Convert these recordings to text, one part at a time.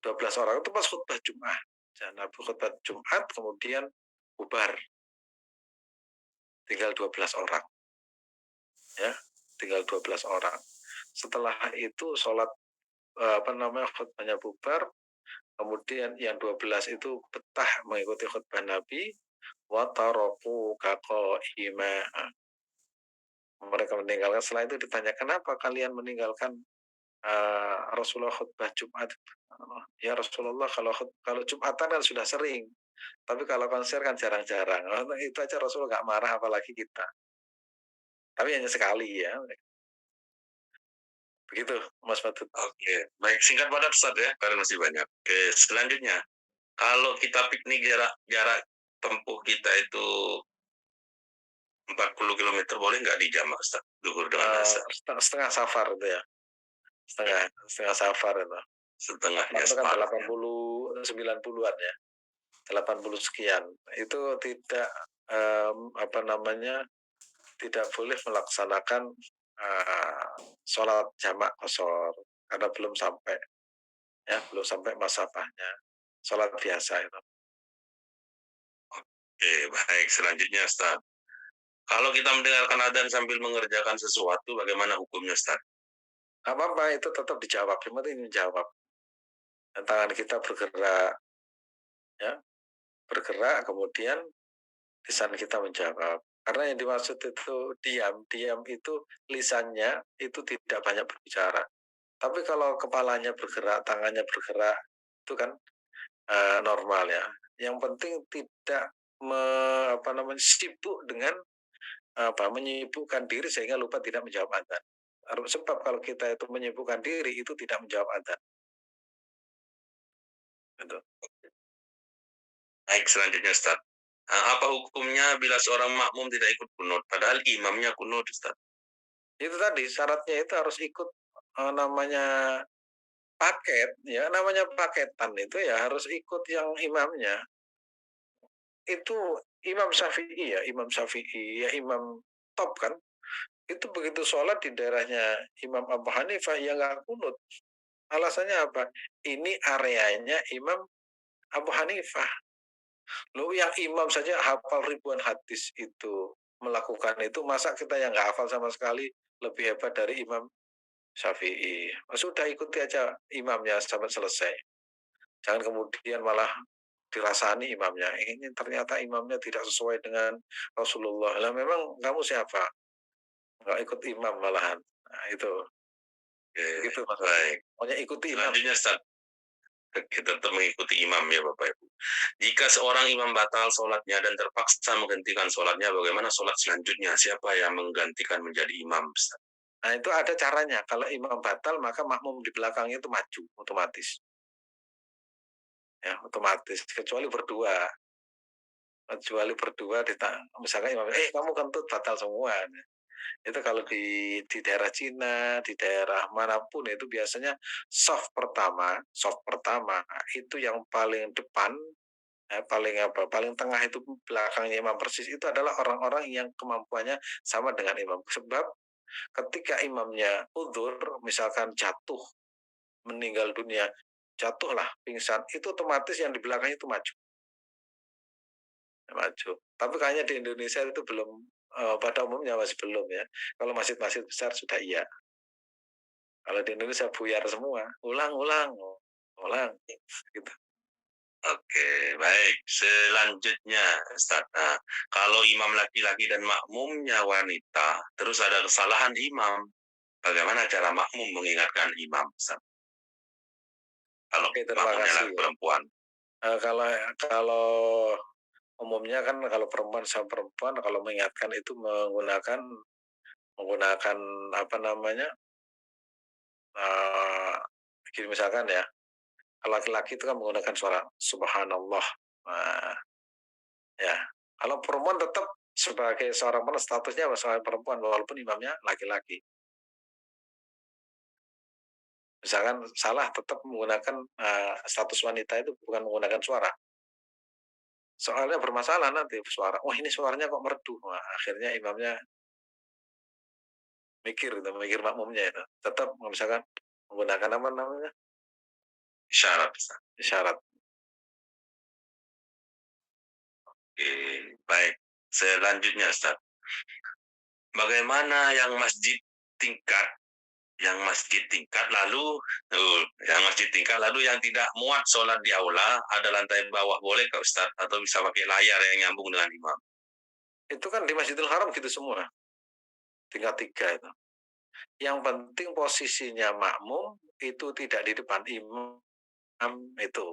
12 orang itu pas khutbah Jumat. Nabi khutbah Jumat kemudian bubar, tinggal 12 orang. Ya, tinggal 12 orang. Setelah itu sholat khutbahnya bubar, kemudian yang 12 itu betah mengikuti khutbah Nabi, wa taraku kaqaima. Mereka meninggalkan. Setelah itu ditanya, kenapa kalian meninggalkan Rasulullah khutbah Jumat? Ya Rasulullah, kalau Jumatan kan sudah sering, tapi kalau konser kan jarang-jarang. Itu aja Rasulullah nggak marah, apalagi kita. Tapi hanya sekali ya. Begitu, Mas Fatut. Oke, baik, singkat padat Ustaz ya, karena masih banyak. Oke, selanjutnya, kalau kita piknik jarak tempuh kita itu 40 kilometer, boleh nggak di jamak Ustaz? Zuhur dengan asar. Setengah safar itu ya. Setengah safar itu. Setengahnya Itu kan separuhnya. 80 90-an ya. 80 sekian. Itu tidak tidak boleh melaksanakan sholat jamak qashar karena belum sampai masafahnya. Sholat biasa itu. Oke, baik. Selanjutnya Ustaz. Kalau kita mendengarkan adzan sambil mengerjakan sesuatu, bagaimana hukumnya Ustaz? Apa-apa itu tetap dijawab. Yang penting menjawab. Dan tangan kita bergerak, ya, bergerak kemudian lisan kita menjawab. Karena yang dimaksud itu diam itu lisannya itu tidak banyak berbicara. Tapi kalau kepalanya bergerak, tangannya bergerak, itu kan normal ya. Yang penting tidak sibuk dengan menyibukkan diri sehingga lupa tidak menjawab adzan. Sebab kalau kita itu menyibukkan diri itu tidak menjawab adzan. Gitu. Baik, selanjutnya Ustaz. Apa hukumnya bila seorang makmum tidak ikut kunut, padahal imamnya kunut Ustaz? Itu tadi syaratnya itu harus ikut namanya paket, ya namanya paketan itu ya harus ikut yang imamnya. Itu Imam Syafi'i ya imam top kan. Itu begitu sholat di daerahnya Imam Abu Hanifah ya nggak kunut. Alasannya apa? Ini areanya Imam Abu Hanifah. Loh yang imam saja hafal ribuan hadis itu melakukan itu, masa kita yang nggak hafal sama sekali lebih hebat dari Imam Syafi'i? Sudah ikuti aja imamnya sampai selesai. Jangan kemudian malah dirasani imamnya. Ini ternyata imamnya tidak sesuai dengan Rasulullah. Lah memang kamu siapa? Nggak ikut imam malahan. Nah, itu. Gitu Mas. Baik. Pokoknya ikuti imam. Selanjutnya Ustaz. Kita tetap mengikuti imam ya Bapak Ibu. Jika seorang imam batal sholatnya dan terpaksa menghentikan sholatnya, bagaimana sholat selanjutnya? Siapa yang menggantikan menjadi imam Ustaz? Nah itu ada caranya. Kalau imam batal maka makmum di belakangnya itu maju otomatis. Ya otomatis. Kecuali berdua misalkan imam, kamu kentut batal semua. Itu kalau di daerah Cina, di daerah manapun itu biasanya soft pertama itu yang paling depan, paling tengah itu belakangnya imam persis itu adalah orang-orang yang kemampuannya sama dengan imam. Sebab ketika imamnya udzur, misalkan jatuh, meninggal dunia, jatuhlah, pingsan, itu otomatis yang di belakangnya itu maju. Tapi kayaknya di Indonesia itu belum, pada umumnya masih belum ya. Kalau masjid-masjid besar sudah iya. Kalau di Indonesia buyar semua, ulang, gitu. Oke, baik. Selanjutnya, Ustaz. Nah, kalau imam laki-laki dan makmumnya wanita, terus ada kesalahan imam, bagaimana cara makmum mengingatkan imam, Ustaz? Kalau Oke, terima makmumnya kasih. laki perempuan. Kalau umumnya kan kalau perempuan sama perempuan kalau mengingatkan itu menggunakan apa namanya, gini misalkan ya, kalau laki-laki itu kan menggunakan suara subhanallah. Nah, ya. Kalau perempuan tetap sebagai seorang perempuan statusnya seorang perempuan walaupun imamnya laki-laki. Misalkan salah tetap menggunakan status wanita itu bukan menggunakan suara. Soalnya bermasalah nanti suara. Wah ini suaranya kok merdu. Wah, akhirnya imamnya mikir makmumnya itu. Tetap misalkan menggunakan apa namanya? Isyarat, Ustaz. isyarat. Oke, baik. Selanjutnya, Ustaz. Bagaimana yang masjid tingkat lalu yang masjid tingkat lalu yang tidak muat sholat di aula, ada lantai bawah, boleh ke Ustaz? Atau bisa pakai layar yang nyambung dengan imam? Itu kan di Masjidil Haram gitu semua, tingkat 3 itu. Yang penting posisinya makmum itu tidak di depan imam itu.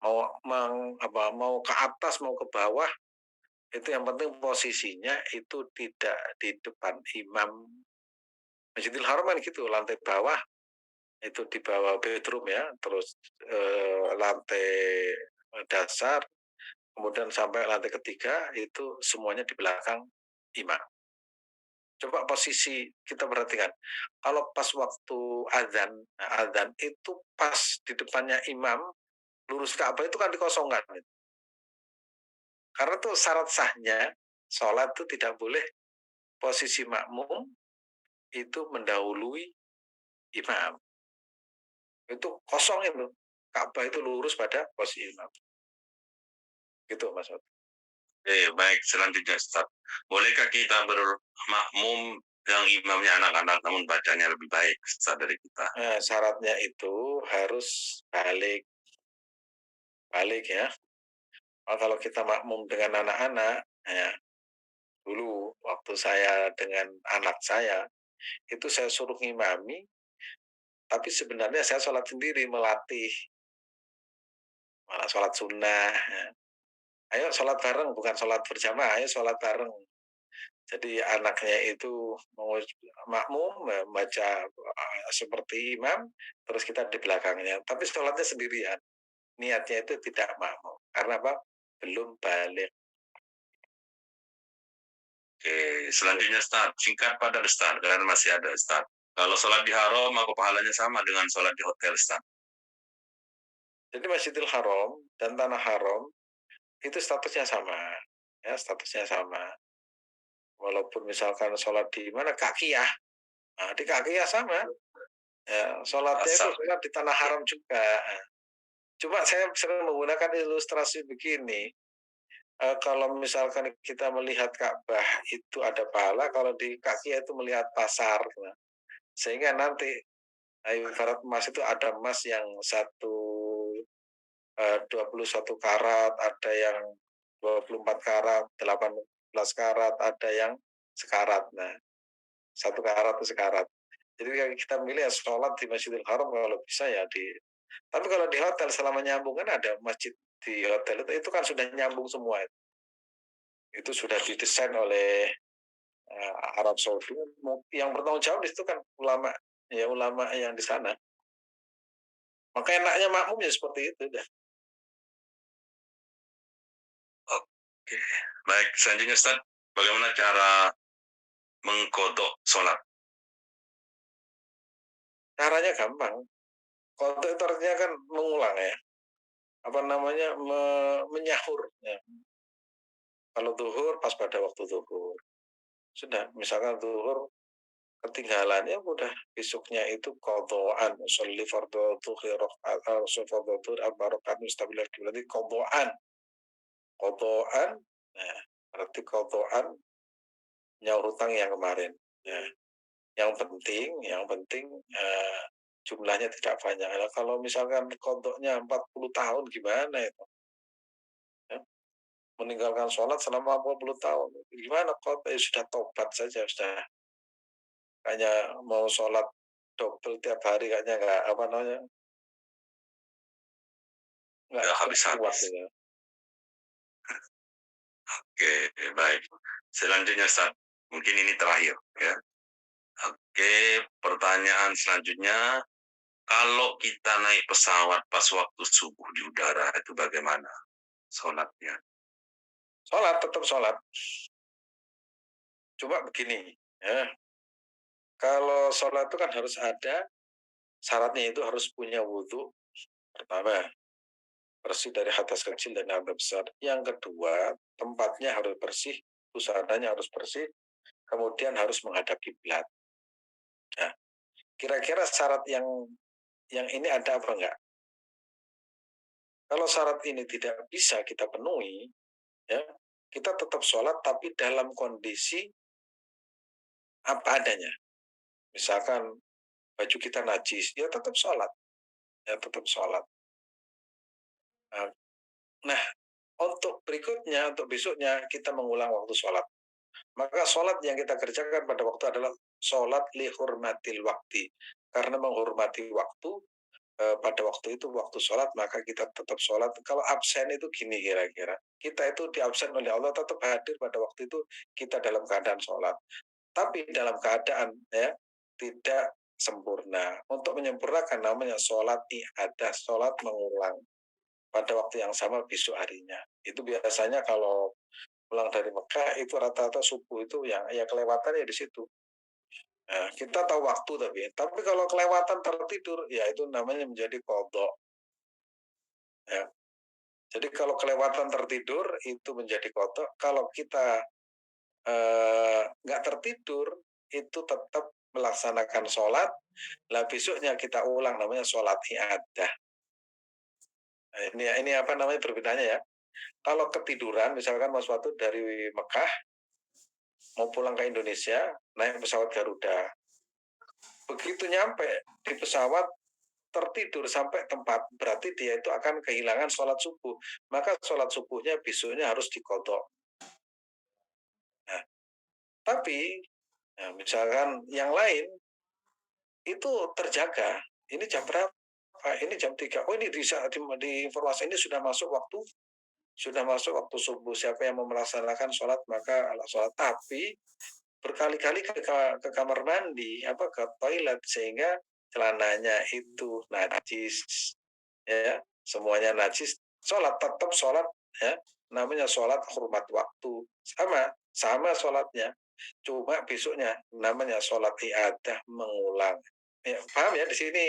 Mau ke atas mau ke bawah, itu yang penting posisinya itu tidak di depan imam. Masjidil Haram kan gitu, lantai bawah itu di bawah bedroom ya, terus lantai dasar, kemudian sampai lantai ketiga itu semuanya di belakang imam. Coba posisi kita perhatikan, kalau pas waktu adzan itu pas di depannya imam, lurus Ka'bah itu kan dikosongkan. Karena tuh syarat sahnya sholat itu tidak boleh posisi makmum itu mendahului imam. Itu kosong itu. Ka'bah itu lurus pada posisi imam. Gitu Mas. Baik, selanjutnya Ustaz. Bolehkah kita bermakmum yang imamnya anak-anak namun bacanya lebih baik Ustaz dari kita? Nah, syaratnya itu harus balik. Balik ya. Kalau kita makmum dengan anak-anak, ya, dulu waktu saya dengan anak saya, itu saya suruh ngimami, tapi sebenarnya saya sholat sendiri, melatih. Malah sholat sunnah. Ya. Ayo sholat bareng, bukan sholat berjamaah, ayo sholat bareng. Jadi anaknya itu mau makmum membaca seperti imam, terus kita di belakangnya. Tapi sholatnya sendirian. Niatnya itu tidak makmum. Karena apa? Belum balik. Oke, selanjutnya Ustaz. Singkat pada Ustaz, karena masih ada Ustaz. Kalau sholat di haram, maka pahalanya sama dengan sholat di hotel Ustaz. Jadi Masjidil Haram dan Tanah Haram itu statusnya sama. Ya, statusnya sama. Walaupun misalkan sholat di mana Kakiyah, nah, di Kakiyah sama. Ya, sholatnya itu Asal. sholat di Tanah Haram juga. Cuma saya sering menggunakan ilustrasi begini. Kalau misalkan kita melihat Ka'bah itu ada pahala, kalau di Kakiyah itu melihat pasar. Nah, sehingga nanti ibarat emas itu ada emas yang 21 karat, ada yang 24 karat, 18 karat, ada yang sekarat. Nah, 1 karat itu sekarat. Jadi kita milih sholat di Masjidil Haram kalau bisa ya di. Tapi kalau di hotel selama nyambung kan ada masjid di hotel itu kan sudah nyambung semua. Itu sudah didesain oleh Arab Saudi. Yang bertanggung jawab di situ kan ulama, ya ulama yang di sana. Maka enaknya makmum ya seperti itu dah. Oke, baik. Selanjutnya Ustaz, bagaimana cara mengkodok sholat? Caranya gampang. Kodok itu artinya kan mengulang ya. Apa namanya menyahur. Ya. Kalau zuhur pas pada waktu zuhur. Sudah, misalkan zuhur ketinggalan ya udah besoknya itu kodoan usolli fardhu dhuhri fardhu dhuhri arba rakaat mustabilah berarti kodoan nah berarti kodoan nyaur hutang yang kemarin ya. Yang penting jumlahnya tidak banyak. Nah, kalau misalkan kodoknya 40 tahun gimana itu ya? Meninggalkan sholat selama 40 tahun gimana kodok sudah tobat saja sudah hanya mau sholat double tiap hari kayaknya nggak apa namanya nggak Ya, kuat habis-habis. ya. Oke, baik. Selanjutnya Ustaz, mungkin ini terakhir ya. Oke, pertanyaan selanjutnya, kalau kita naik pesawat pas waktu subuh di udara itu bagaimana sholatnya? Sholat tetap sholat. Cuma begini ya, kalau sholat itu kan harus ada syaratnya itu harus punya wudhu pertama bersih dari hadas kecil dan hadas besar. Yang kedua tempatnya harus bersih, busananya harus bersih, kemudian harus menghadap kiblat. Nah, kira-kira syarat yang ini ada apa enggak? Kalau syarat ini tidak bisa kita penuhi, ya, kita tetap sholat tapi dalam kondisi apa adanya. Misalkan baju kita najis, ya tetap sholat, ya tetap sholat. Nah, untuk berikutnya, untuk besoknya kita mengulang waktu sholat. Maka sholat yang kita kerjakan pada waktu adalah sholat lihurmatil waktu. Karena menghormati waktu, pada waktu itu waktu sholat, maka kita tetap sholat. Kalau absen itu gini kira-kira, kita itu diabsen oleh Allah, tetap hadir pada waktu itu kita dalam keadaan sholat. Tapi dalam keadaan ya tidak sempurna. Untuk menyempurnakan namanya sholat i'adah, sholat mengulang pada waktu yang sama besok harinya. Itu biasanya kalau pulang dari Mekah itu rata-rata subuh itu ya kelewatan ya di situ. Nah, kita tahu waktu tapi kalau kelewatan tertidur ya itu namanya menjadi kodok. Ya. Jadi kalau kelewatan tertidur itu menjadi kodok. Kalau kita nggak tertidur itu tetap melaksanakan sholat. Lah besoknya kita ulang namanya sholat i'adah. Nah, ini apa namanya perbedaannya ya? Kalau ketiduran, misalkan Mas Watu dari Mekah mau pulang ke Indonesia, naik pesawat Garuda. Begitu nyampe di pesawat tertidur sampai tempat, berarti dia itu akan kehilangan sholat subuh. Maka sholat subuhnya besoknya harus dikodok. Nah, tapi misalkan yang lain itu terjaga. Ini jam berapa? Ini jam 3. Oh ini di informasi ini sudah masuk waktu subuh. Siapa yang mau melaksanakan sholat maka sholat. Tapi berkali-kali ke kamar mandi, ke toilet sehingga celananya itu najis, ya semuanya najis. Sholat tetap sholat, ya namanya sholat hormat waktu, sama sholatnya, cuma besoknya namanya sholat i'adah mengulang. Ya, paham ya di sini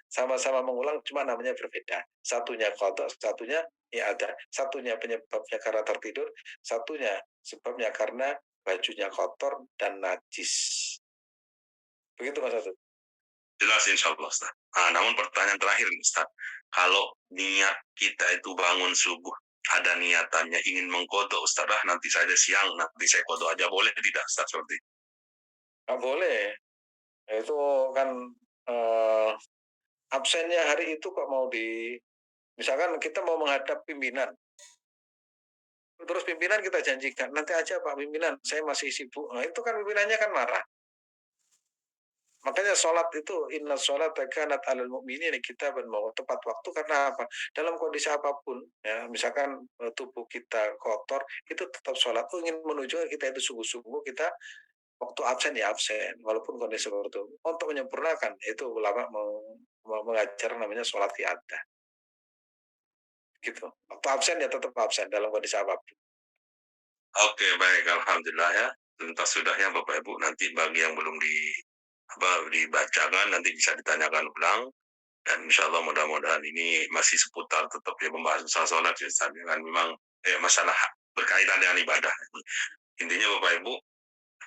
sama-sama mengulang cuma namanya berbeda. Satunya qadha, satunya i'adah. Satunya penyebabnya karena tertidur, satunya sebabnya karena bajunya kotor dan najis. Begitu Mas Asud. Jelas insya Allah Ustaz. Namun pertanyaan terakhir Ustaz, kalau niat kita itu bangun subuh, ada niatannya ingin mengkodok Ustaz, nanti saja siang, nanti saya kodok aja, boleh tidak Ustaz seperti itu? Nggak boleh. Itu kan eh, absennya hari itu kok misalkan kita mau menghadap pimpinan, terus pimpinan kita janjikan, nanti aja Pak Pimpinan, saya masih sibuk. Nah, itu kan pimpinannya kan marah. Makanya sholat itu inna sholat kanat alal mu'minin kita mau tepat waktu karena apa? Dalam kondisi apapun, ya misalkan tubuh kita kotor, itu tetap sholat. Ingin menuju kita itu sungguh-sungguh kita waktu absen ya absen, walaupun kondisi seperti itu. Untuk menyempurnakan itu ulama mengajar namanya sholat i'adah. Gitu. Waktu absen ya tetap absen dalam kondisi apapun. Oke, baik, alhamdulillah ya. Tuntas sudah ya Bapak Ibu. Nanti bagi yang belum dibacakan nanti bisa ditanyakan ulang. Dan insya Allah mudah-mudahan ini masih seputar tetap ya pembahasan soal sholat ya Ustaz. Dengan memang masalah berkaitan dengan ibadah. Intinya Bapak Ibu,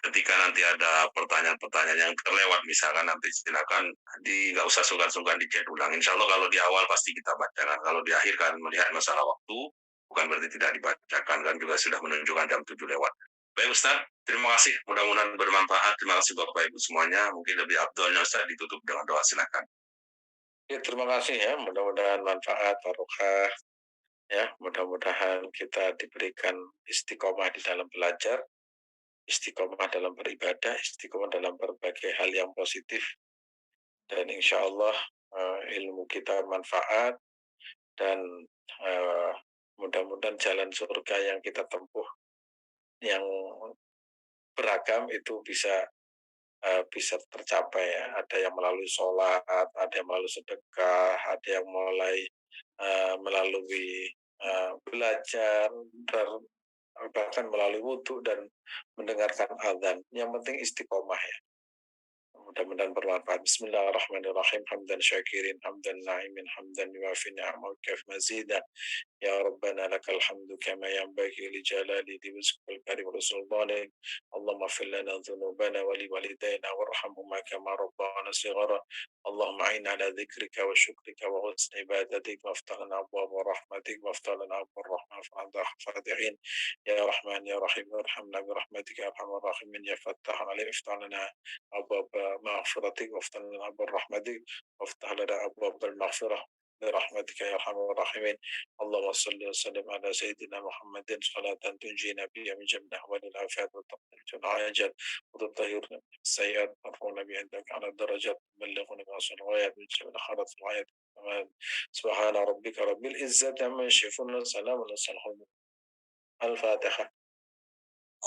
ketika nanti ada pertanyaan-pertanyaan yang terlewat misalkan nanti silakan nggak usah sungkan-sungkan dicek ulang. Insya Allah kalau di awal pasti kita bacakan. Kalau di akhir kan melihat masalah waktu, bukan berarti tidak dibacakan, kan juga sudah menunjukkan jam 7 lewat. Baik Ustaz, terima kasih. Mudah-mudahan bermanfaat. Terima kasih Bapak Ibu semuanya. Mungkin lebih abdolnya Ustaz ditutup dengan doa, silakan. Ya, terima kasih ya, mudah-mudahan manfaat, barokah. Ya, mudah-mudahan kita diberikan istiqomah di dalam belajar, istiqomah dalam beribadah, istiqomah dalam berbagai hal yang positif. Dan insya Allah ilmu kita manfaat dan mudah-mudahan jalan surga yang kita tempuh yang beragam itu bisa tercapai ya. Ada yang melalui sholat, ada yang melalui sedekah, ada yang melalui belajar, bahkan melalui wudhu dan mendengarkan azan. Yang penting istiqomah ya. Mudah-mudahan bermanfaat. Bismillahirrahmanirrahim. Hamdan syakirin, hamdan na'imin, hamdan yuafi ni'amahu wa kayf mazida. يا ربنا لك الحمد كما ينبغي لجلال وجهك الكريم وسلطانك. اللهم اغفر لنا ذنوبنا ولوالدينا وارحمهما كما ربنا صغارا. اللهم اعنا على ذكرك وشكرك وحسن عبادتك وافتح لنا ابواب رحمتك وافتح لنا ابواب الرحمه فانت فاتحين. يا رحمن يا رحيم ارحمنا برحمتك يا ارحم الراحمين. يا فتاح علينا افتح لنا ابواب مغفرتك وافتح لنا ابواب رحمتك وافتح لنا ابواب المغفره برحمتك يا ارحم الراحمين. اللهم صل وسلم على سيدنا محمد صلاة تنجينا بها من جميع أهوال الآفات والتقدير العاجل وتطهرنا من السيئات ترفعنا بها عندك على الدرجات تبلغنا بأصل الغايات من جميع خيرات الغايات. سبحان ربك رب العزة عما يصفون وسلام على المرسلين. الفاتحة.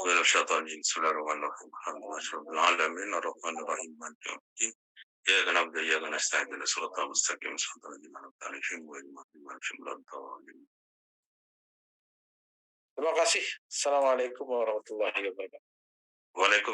من الشيطان الرجيم. بسم الله الرحمن الرحيم. الحمد لله رب العالمين الرحمن الرحيم مالك يوم الدين. إياك نعبد وإياك نستعين اهدنا الصراط المستقيم صراط الذين أنعمت عليهم غير المغضوب عليهم ولا الضالين. Terima kasih. Assalamualaikum warahmatullahi wabarakatuh. Waalaikumsalam.